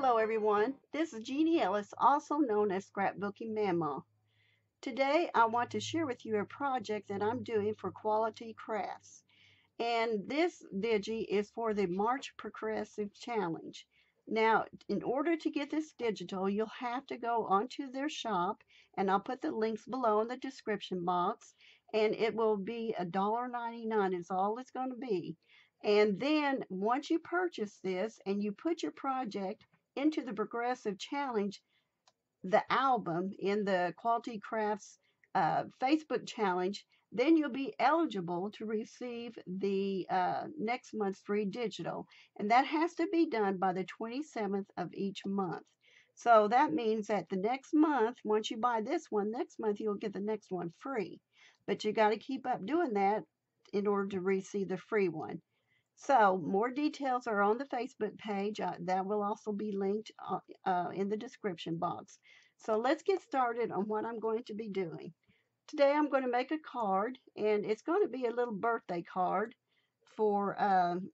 Hello everyone, this is Jeannie Ellis, also known as Scrapbooking Mama. Today I want to share with you a project that I'm doing for Quality Crafts. And this digi is for the March Progressive Challenge. Now, in order to get this digital, you'll have to go onto their shop, and I'll put the links below in the description box, and it will be $1.99 is all it's going to be. And then once you purchase this and you put your project into the Progressive Challenge, the album in the Quality Crafts Facebook challenge, then you'll be eligible to receive the next month's free digital. And that has to be done by the 27th of each month. So that means that the next month, once you buy this one, next month you'll get the next one free. But you got to keep up doing that in order to receive the free one. So more details are on the Facebook page. That will also be linked in the description box. So let's get started on what I'm going to be doing. Today I'm going to make a card, and it's going to be a little birthday card for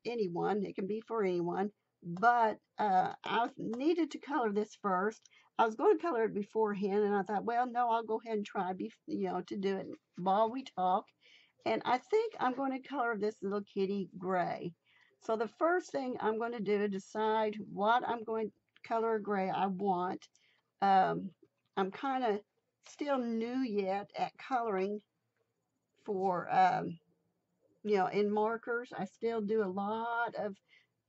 anyone. It can be for anyone, but I needed to color this first. I was going to color it beforehand, and I thought, well, no, I'll go ahead and try, to do it while we talk. And I think I'm going to color this little kitty gray. So the first thing I'm going to do is decide what I'm going to color gray I want. Um, I'm kind of still new yet at coloring for, in markers. I still do a lot of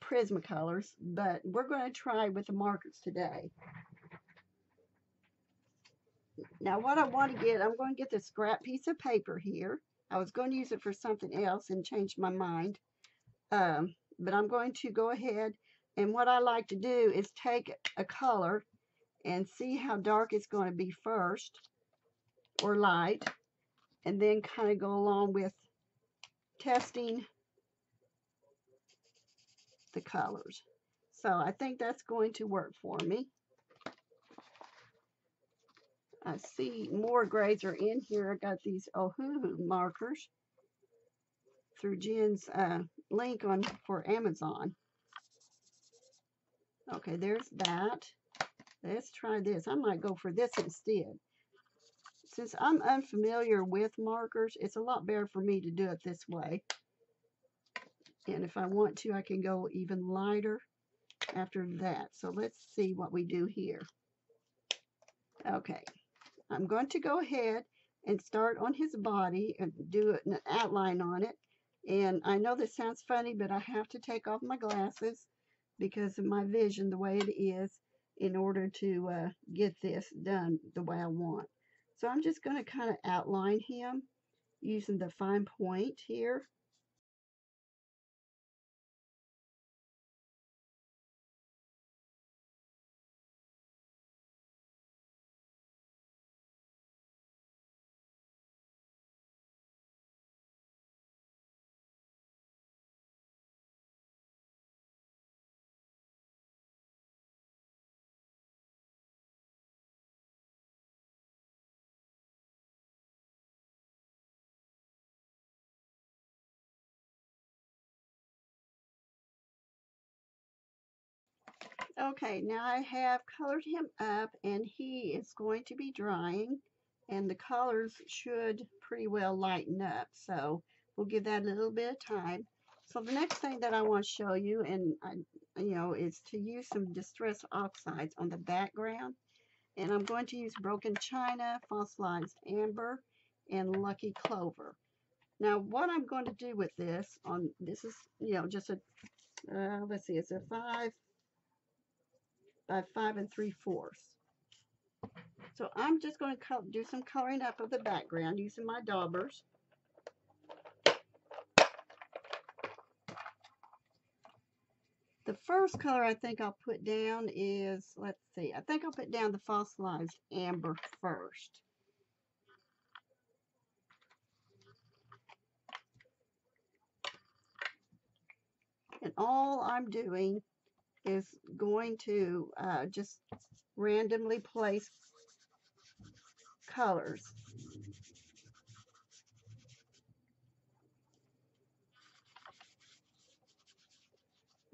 Prismacolors, but we're going to try with the markers today. Now what I want to get, I'm going to get this scrap piece of paper here. I was going to use it for something else and changed my mind. But I'm going to go ahead, and what I like to do is take a color and see how dark it's going to be first, or light, and then kind of go along with testing the colors. So I think that's going to work for me. I see more grays are in here. I got these Ohuhu markers through Jen's link on for Amazon. Okay, there's that. Let's try this. I might go for this instead. Since I'm unfamiliar with markers, it's a lot better for me to do it this way. And if I want to, I can go even lighter after that. So let's see what we do here. Okay, I'm going to go ahead and start on his body and do an outline on it. And I know this sounds funny, but I have to take off my glasses because of my vision the way it is in order to get this done the way I want. So I'm just going to kind of outline him using the fine point here. Okay, now I have colored him up, and he is going to be drying, and the colors should pretty well lighten up. So we'll give that a little bit of time. So the next thing that I want to show you, is to use some Distress Oxides on the background. And I'm going to use Broken China, Fossilized Amber, and Lucky Clover. Now what I'm going to do with this is, just a, let's see, it's a 5 by 5 3/4. So I'm just going to do some coloring up of the background using my daubers. The first color I think I'll put down is, let's see, I think I'll put down the Fossilized Amber first. And all I'm doing is going to just randomly place colors.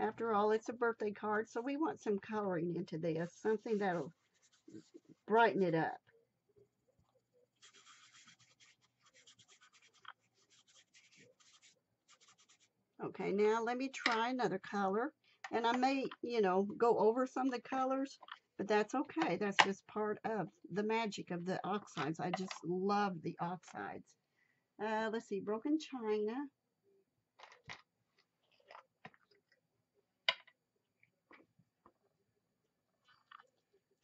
After all, it's a birthday card, so we want some coloring into this, something that'll brighten it up. Okay, now let me try another color. And I may, go over some of the colors, but that's okay. That's just part of the magic of the oxides. I just love the oxides. Let's see, Broken China.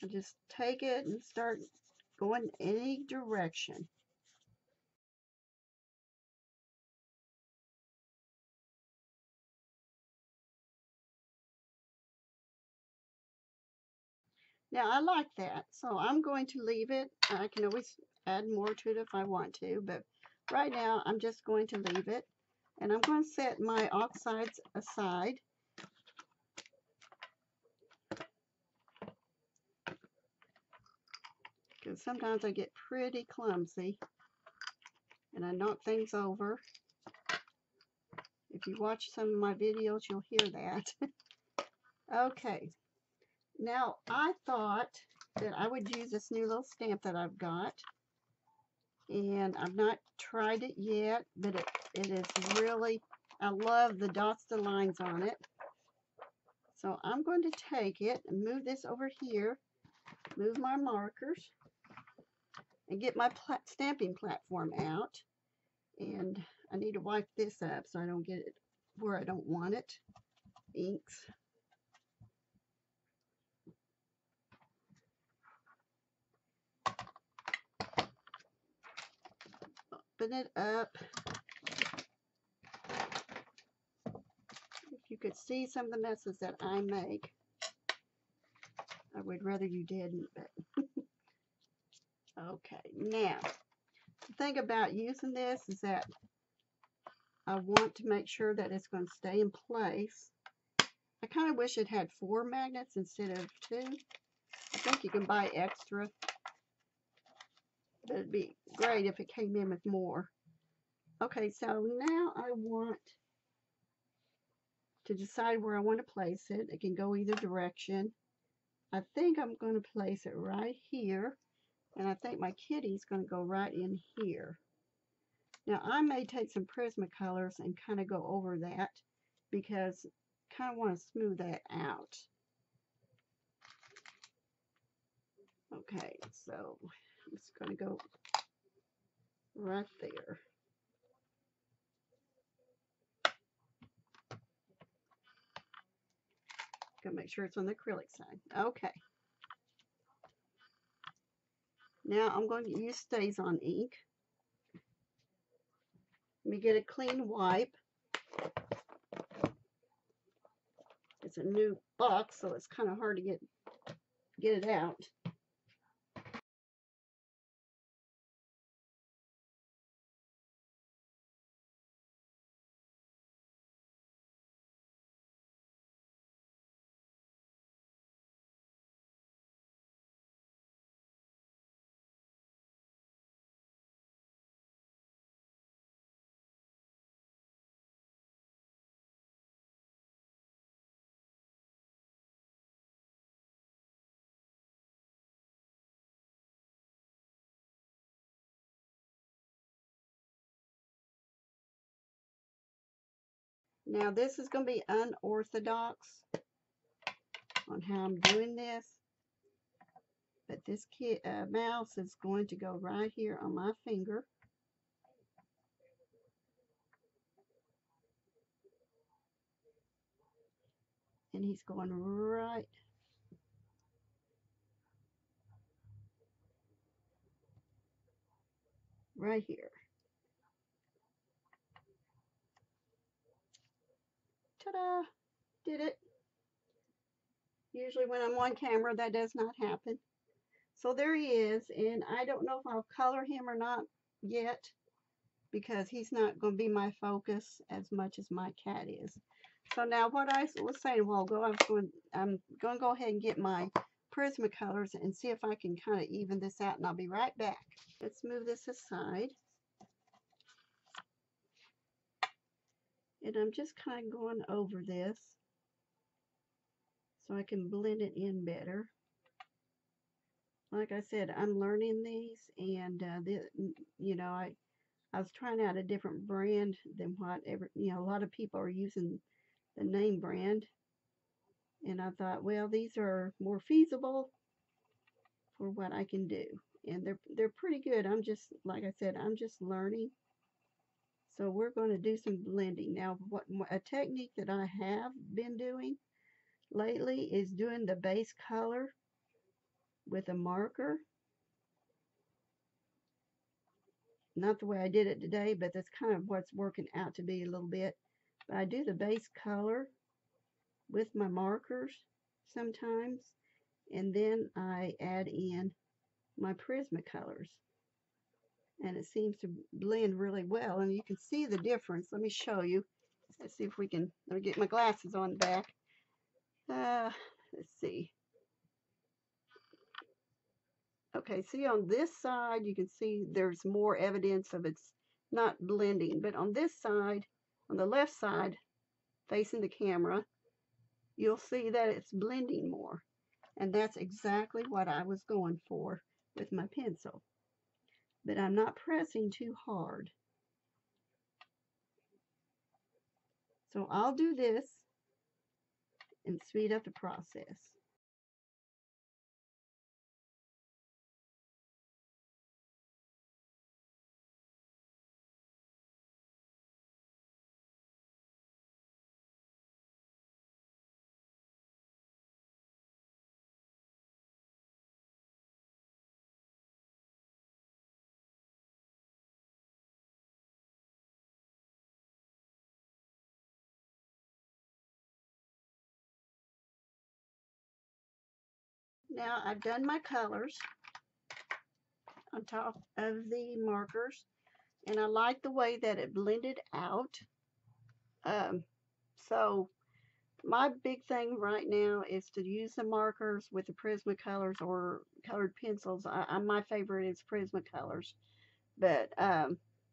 I just take it and start going any direction. Now I like that, so I'm going to leave it. I can always add more to it if I want to, but right now I'm just going to leave it. And I'm going to set my oxides aside. Because sometimes I get pretty clumsy and I knock things over. If you watch some of my videos, you'll hear that. Okay, now I thought that I would use this new little stamp that I've got. And I've not tried it yet, but it is really, I love the dots, the lines on it. So I'm going to take it and move this over here, move my markers, and get my stamping platform out. And I need to wipe this up so I don't get it where I don't want it. Inks. Open it up. If you could see some of the messes that I make, I would rather you didn't, but okay. Now, the thing about using this is that I want to make sure that it's going to stay in place. I kind of wish it had 4 magnets instead of 2. I think you can buy extra, but it'd be great if it came in with more. Okay, so now I want to decide where I want to place it. It can go either direction. I think I'm going to place it right here, and I think my kitty's going to go right in here. Now I may take some Prismacolors and kind of go over that because I kind of want to smooth that out. Okay, so I'm just going to go right there. Gotta make sure it's on the acrylic side. Okay. Now I'm going to use StazOn ink. Let me get a clean wipe. It's a new box, so it's kind of hard to get it out. Now this is going to be unorthodox on how I'm doing this, but this mouse is going to go right here on my finger. And he's going right here. Ta-da! Did it. Usually when I'm on camera, that does not happen. So there he is, and I don't know if I'll color him or not yet because he's not going to be my focus as much as my cat is. So now what I was saying a while ago, I'm going to go ahead and get my Prismacolors and see if I can kind of even this out, and I'll be right back. Let's move this aside. And I'm just kind of going over this. so I can blend it in better. Like I said, I'm learning these, and you know, I was trying out a different brand than what a lot of people are using the name brand, and I thought, well, these are more feasible for what I can do, and they're pretty good. I'm just, like I said, I'm just learning. So we're going to do some blending now. What a technique that I have been doing lately is doing the base color with a marker. Not the way I did it today, but that's kind of what's working out to be a little bit. But I do the base color with my markers sometimes, and then I add in my Prismacolors, and it seems to blend really well, and you can see the difference. Let me show you. Let's see if we can, let me get my glasses on back. Let's see. Okay, see on this side, you can see there's more evidence of it's not blending, but on this side, on the left side, facing the camera, you'll see that it's blending more. And that's exactly what I was going for with my pencil. But I'm not pressing too hard. So I'll do this and speed up the process. Now I've done my colors on top of the markers, and I like the way that it blended out. Um, so my big thing right now is to use the markers with the Prismacolors or colored pencils. My favorite is Prismacolors, but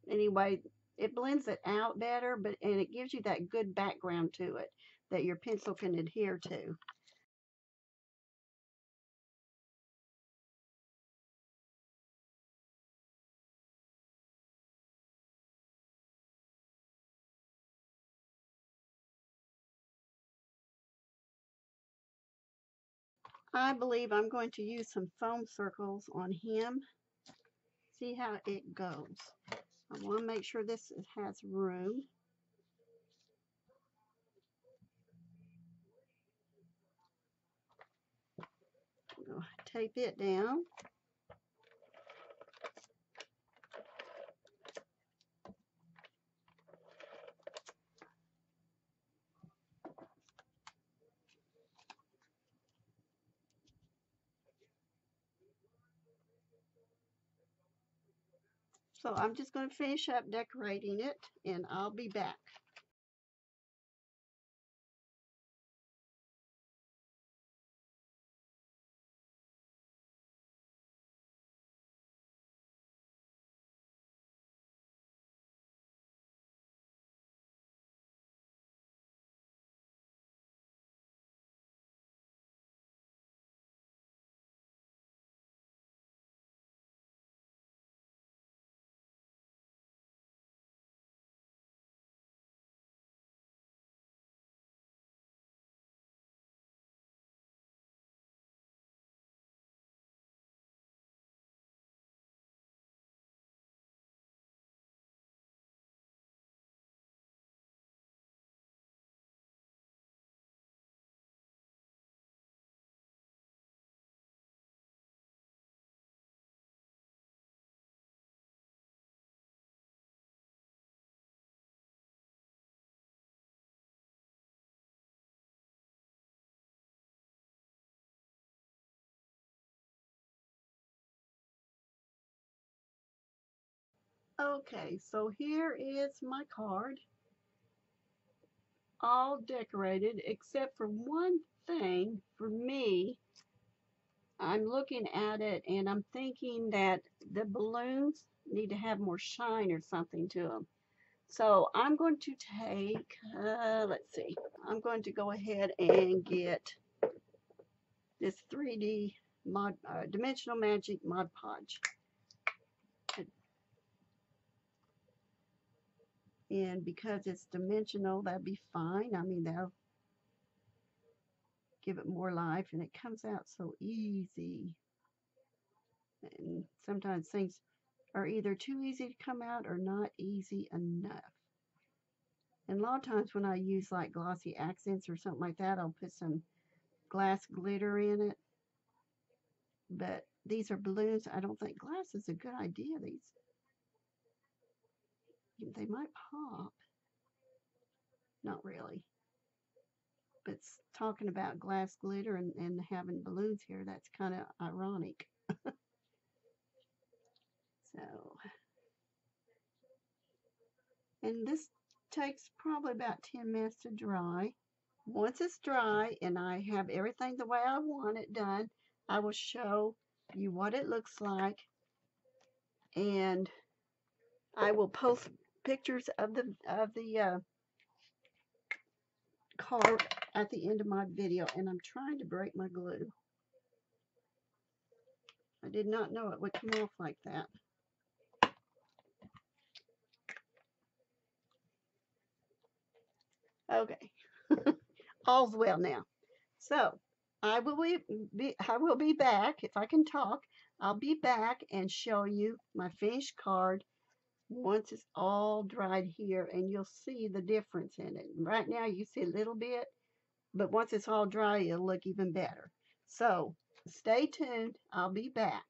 anyway, it blends it out better, and it gives you that good background to it that your pencil can adhere to. I believe I'm going to use some foam circles on him. See how it goes. I want to make sure this has room. I'll tape it down. So I'm just going to finish up decorating it, and I'll be back. Okay, so here is my card, all decorated except for one thing. For me, I'm looking at it and I'm thinking that the balloons need to have more shine or something to them. So I'm going to take, let's see, I'm going to go ahead and get this 3D Dimensional Magic Mod Podge. And because it's dimensional, that'd be fine. I mean, that'll give it more life, and it comes out so easy. And sometimes things are either too easy to come out or not easy enough. And a lot of times when I use like glossy accents or something like that, I'll put some glass glitter in it. But these are balloons. I don't think glass is a good idea. They might pop. Not really. But talking about glass glitter and having balloons here, that's kind of ironic. So, and this takes probably about 10 minutes to dry. Once it's dry and I have everything the way I want it done, I will show you what it looks like, and I will post pictures of the card at the end of my video. And I'm trying to break my glue. I did not know it would come off like that. Okay, all's well now. So I will be back if I can talk. I'll be back and show you my finished card once it's all dried here, and you'll see the difference in it. Right now you see a little bit, but once it's all dry, it'll look even better. So stay tuned. I'll be back.